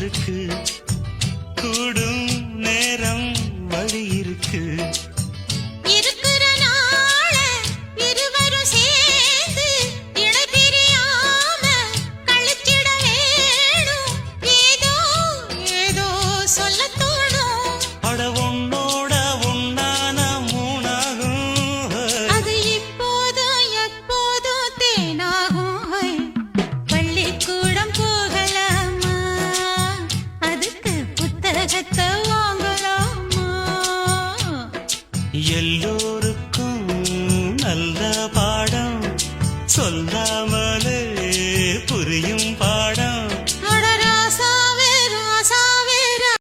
இருக்கு, கூடும் நேரம் வழி இருக்கு. இருக்கிற நாள இருவரும் சேர்ந்து இணை பிரியாம கழிச்சிட வேணும். ஏதோ ஏதோ சொல்லத் தோணும். அட உன்னோட உன்னான மூணாகும். அது இப்போதும் எப்போதும் தேனாகும். பள்ளிக்கூடம் போகலாமா, அதுக்கு புத்தகத்தை வாங்கலாமா? எல்லோருக்கும் நல்ல பாடம் சொல்லாம